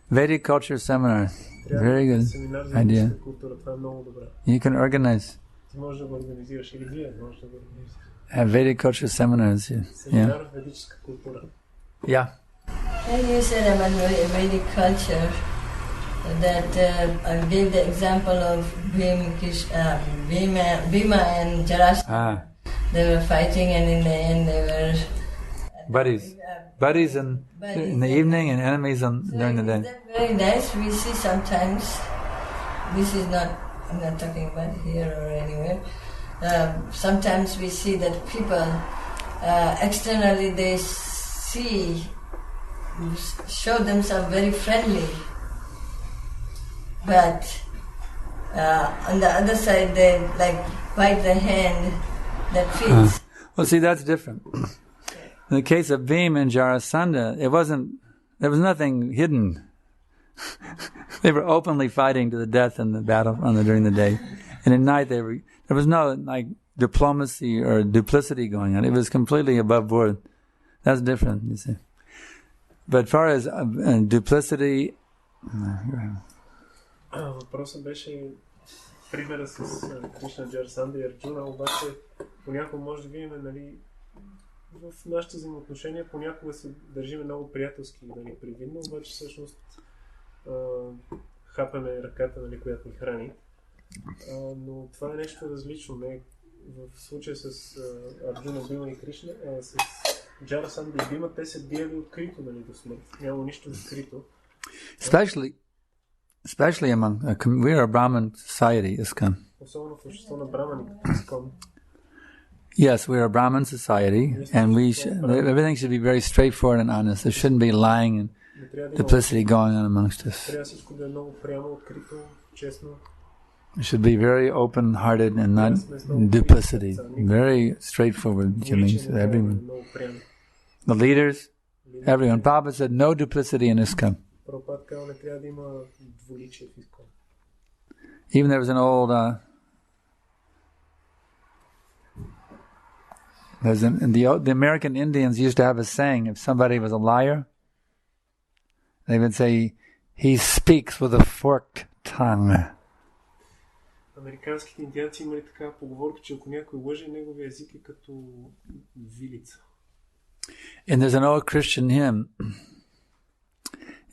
Vedic culture seminars. Very good idea. You can organize. Have Vedic culture seminars. Yeah. Yeah. When you said about Vedic culture, that I gave the example of Bhima and Jarasandha. They were fighting, and in the end they were buddies. Buddies in the evening and enemies during the day. That's very nice. We see sometimes. This is not. I'm not talking about here or anywhere. Sometimes we see that people externally they show themselves very friendly. But on the other side, they like bite the hand that feeds. Well, see, that's different. In the case of Bhima and Jarasandha, there was nothing hidden. They were openly fighting to the death in the battle during the day. And at night there was no diplomacy or duplicity going on. It was completely above board. That's different, you see. But as far as duplicity... Въпросът беше примера с Кришна, Джарасанда и Арджуна, обаче понякога може да видим, нали, в нашите взаимоотношения понякога се държиме много приятелски, нали, привидно, обаче всъщност хапаме ръката, нали, която ни храни. Но това е нещо различно. Не? В случая с Арджуна, Бима и Кришна, с Джарасанда и Бима, те се биели открито, нали, до смърт. Няма нищо открито. Especially among, we are a Brahmin society, ISKCON. Yes, we are a Brahmin society, and everything should be very straightforward and honest. There shouldn't be lying and duplicity going on amongst us. It should be very open-hearted and not duplicity. Very straightforward dealings with everyone. The leaders, everyone. Prabhupada said no duplicity in ISKCON. Even there was an old the American Indians used to have a saying, if somebody was a liar, they would say, he speaks with a forked tongue. Американските индианци имали такава поговорка, че ако някой лъже, неговия език е като вилица. And there's an old Christian hymn.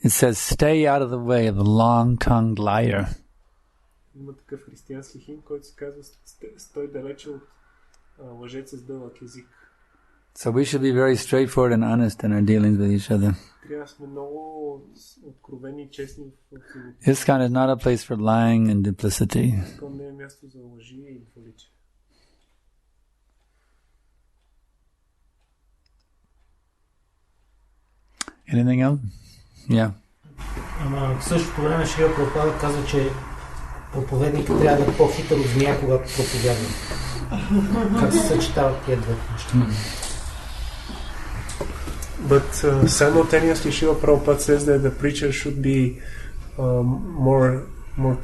It says, stay out of the way of the long-tongued liar. Има такъв християнски химн, който се казва, стой далече от лъжеца с дълъг език. So we should be very straightforward and honest in our dealings with each other. Трябва да сме много откровени и честни в ISKCON is not a place for lying and duplicity. ISKCON не е място за лъжи и двуличие. Anything else? Yeah. Ама в същото време Шрила Прабхупада казва, че проповедникът трябва да е по-хитър от змия, когато проповядва. Как се съчетават тия две неща? But simultaneously, Srila Prabhupada says that the preacher should be more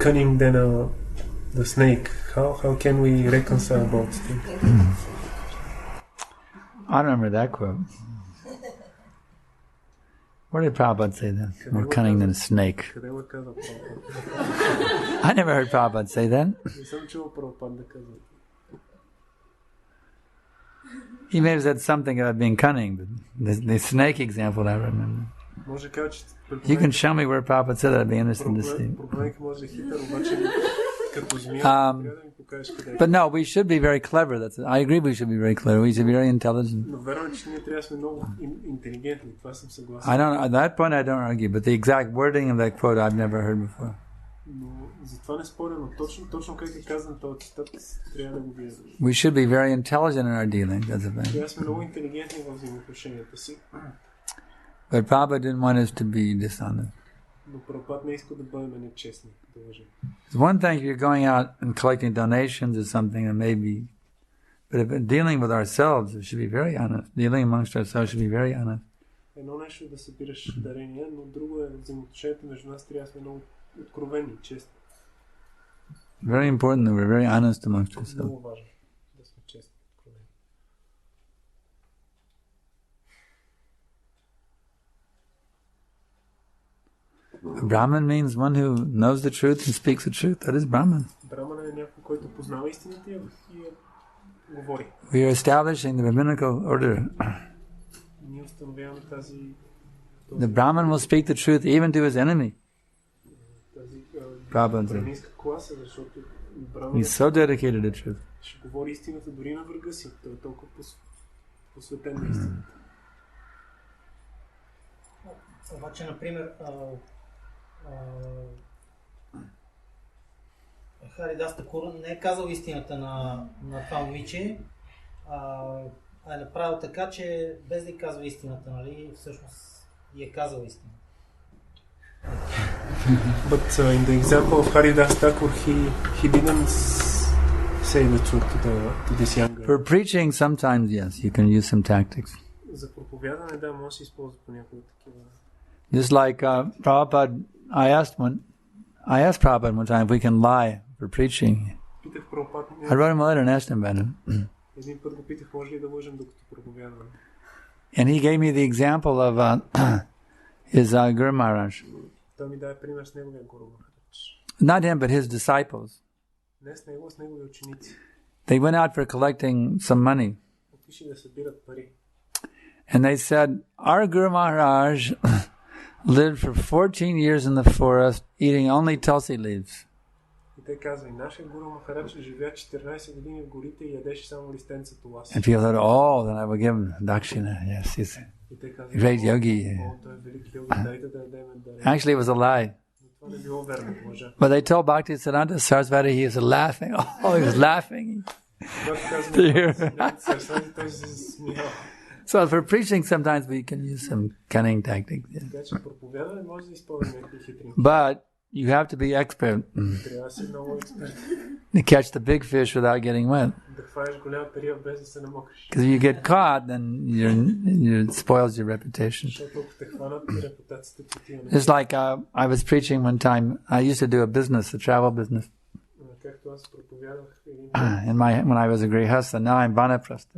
cunning than the snake. How can we reconcile both things? I remember that quote. Where did Prabhupada say that? More cunning than a snake. I never heard Prabhupada say that. He may have said something about being cunning, but the snake example I remember. You can show me where Prabhupada said that. I'd be interested to see. But no, we should be very clever. I agree we should be very clever. We should be very intelligent. I don't. At that point I don't argue, but the exact wording of that quote I've never heard before. We should be very intelligent in our dealing. That's a thing. But Prabhupada didn't want us to be dishonest. It's one thing if you're going out and collecting donations or something, and maybe, but if dealing with ourselves, we should be very honest. Dealing amongst ourselves should be very honest. Very important that we're very honest amongst ourselves. Brahman means one who knows the truth and speaks the truth. That is Brahman. We are establishing the rabbinical order. The Brahman will speak the truth even to his enemy. Prabhupada said. He's so dedicated to truth. Обаче, например, Харидас Такур не е казал истината на това момиче, е направил така, че без да казва истината, нали, всъщност е казал истината. But in the example of Haridas Thakur, he didn't say the truth to this young girl. For preaching, sometimes yes, you can use some tactics. За проповядане, да, може да се използва понякога такива. Just like Prabhupada, I asked Prabhupada one time if we can lie for preaching. Питах Прабхупад. I wrote him a letter and asked him about it. Един път го питах, може ли да лъжем докато проповядваме. And he gave me the example of his Guru Maharaj. Той ми даде пример с неговия Гуру Махарадж. Not him, but his disciples. Не с него, с негови ученици. They went out for collecting some money. Отишли да събират пари. And they said, our Guru Maharaj lived for 14 years in the forest eating only tulsi leaves. И те казват, нашия Гуру Махарадж живя 14 години в горите и ядеше само листенца tulasi. And people said, oh, then I will give him dakshina. Yes, he's a great yogi. Actually, it was a lie. But they told Bhaktisiddhanta Saraswati he was laughing. Oh, he was laughing. So for preaching, sometimes we can use some cunning tactics. Yeah. But you have to be expert to catch the big fish without getting wet. Because if you get caught, then it spoils your reputation. It's like I was preaching one time. I used to do a business, a travel business. When I was a grihastha, now I'm vanaprastha.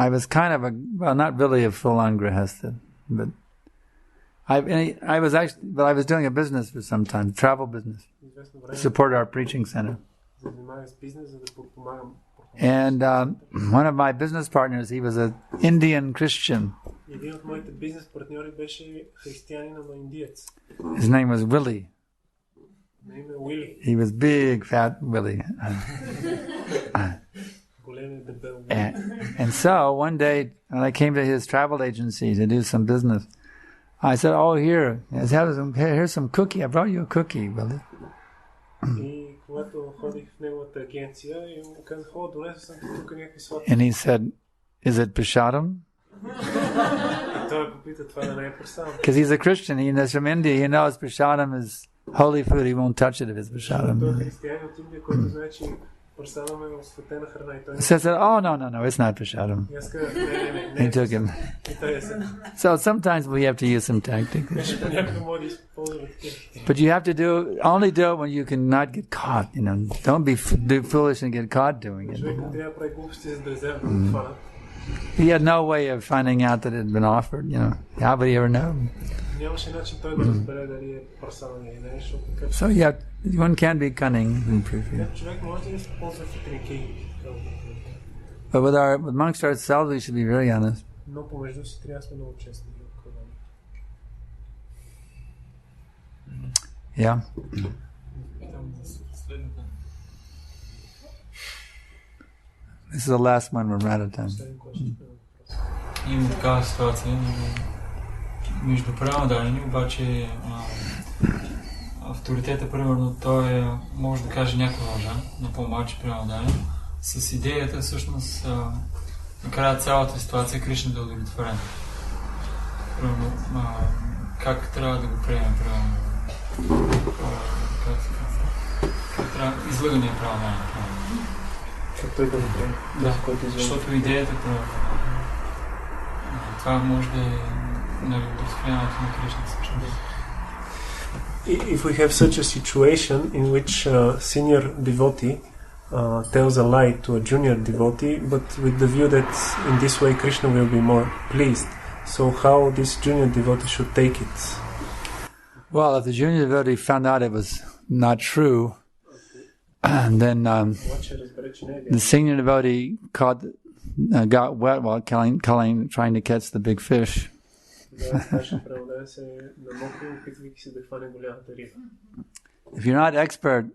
I was kind of not really a full-on grihastha, but I was doing a business for some time, travel business, to support our preaching center. And one of my business partners, he was an Indian Christian. His name was Willie. He was big, fat Willie. And so one day, when I came to his travel agency to do some business, I said, "Oh, here's some cookie. I brought you a cookie, Willie." And he said, "Is it prashadam?" Because he's a Christian. He's from India. He knows prashadam is holy food. He won't touch it if it's prashadam. So I said, "Oh, no, it's not prashadam." He took him. So sometimes we have to use some tactics. But you have to only do it when you cannot get caught. Don't do foolish and get caught doing it. He had no way of finding out that it had been offered. How would he ever know? So one can be cunning in preaching. But with monks ourselves, we should be very honest. Yeah. This is the last one. We're out of time. Има такава ситуация между преданни, обаче авторитета, примерно, той може да каже някаква лъжа на по-малки преданни, с идеята всъщност накрая цялата ситуация Кришна да е удовлетворен. Примерно, как трябва да го приемем, примерно, излъгане е преданни. Той да го приеме. Да, защото идеята това може да е удовлетворяването на Кришна всъщност. If we have such a situation in which a senior devotee tells a lie to a junior devotee, but with the view that in this way Krishna will be more pleased, so how this junior devotee should take it? Well, if the junior devotee found out it was not true, then the senior devotee got wet while trying to catch the big fish. If you're not expert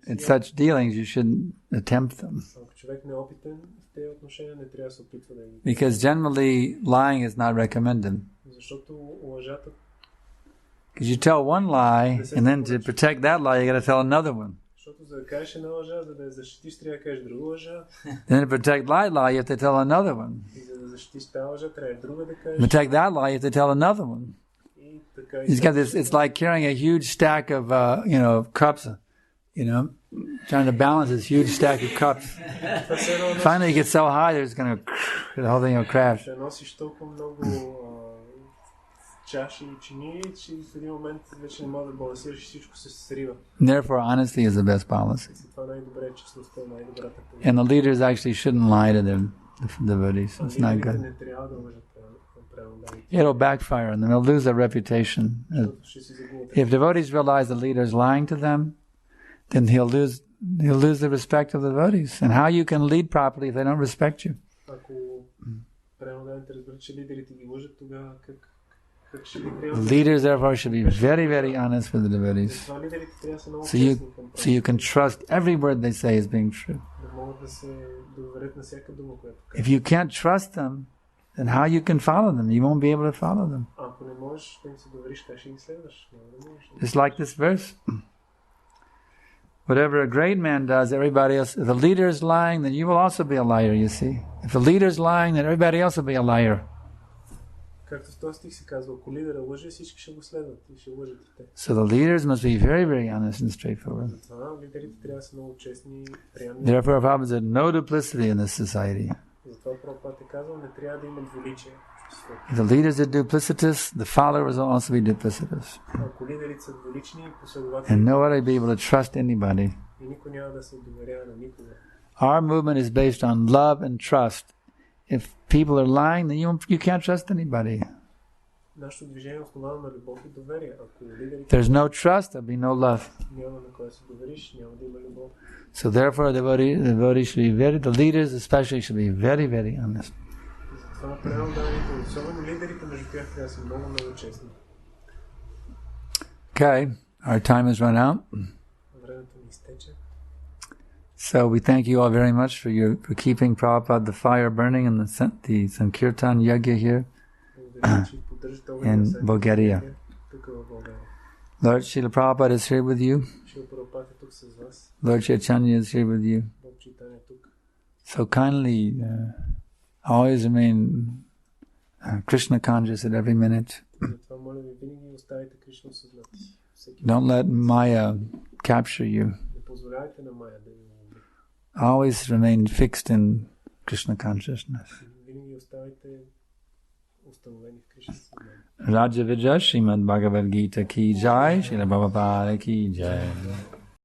in such dealings, you shouldn't attempt them. Because generally, lying is not recommended. Because you tell one lie, and then to protect that lie, you got to tell another one. Then to protect that lie, you have to tell another one. Protect that lie, you have to tell another one. He's got this. It's like carrying a huge stack of cups, trying to balance this huge stack of cups. Finally, it gets so high that it's going to, the whole thing will crash. Да носиш толкова много чаши и чинии, че в един момент вече не може да балансираш и всичко се срива. Therefore, honesty is the best policy. Това най-добре е честността, най-добрата политика. And the leaders actually shouldn't lie to the devotees. It's not good. Не трябва да лъжат преданданите. It'll backfire on them. They'll lose their reputation. If devotees realize the leader is lying to them, then he'll lose the respect of the devotees. And how you can lead properly if they don't respect you? Leaders, therefore, should be very, very honest with the devotees. So you can trust every word they say is being true. If you can't trust them, then how you can follow them? You won't be able to follow them. Just like this verse. Whatever a great man does, everybody else, if the leader is lying, then you will also be a liar, you see. If the leader is lying, then everybody else will be a liar. So the leaders must be very, very honest and straightforward. Therefore, Prabhupada said, no duplicity in this society. If the leaders are duplicitous, the followers will also be duplicitous. And nobody will be able to trust anybody. Our movement is based on love and trust. If people are lying, then you can't trust anybody. If there's no trust, there'll be no love. So therefore, the devotees should be the leaders especially should be very, very honest. Okay, our time has run out. So we thank you all very much for keeping Prabhupada the fire burning in the Sankirtan Yagya here in Bulgaria. Lord Srila Prabhupada is here with you. Lord Chaitanya is here with you. So kindly always remain Krishna conscious at every minute. Don't let Maya capture you. Always remain fixed in Krishna consciousness. Raja Vijay Srimad Bhagavad Gita ki jai, Srila Prabhupada ki jai.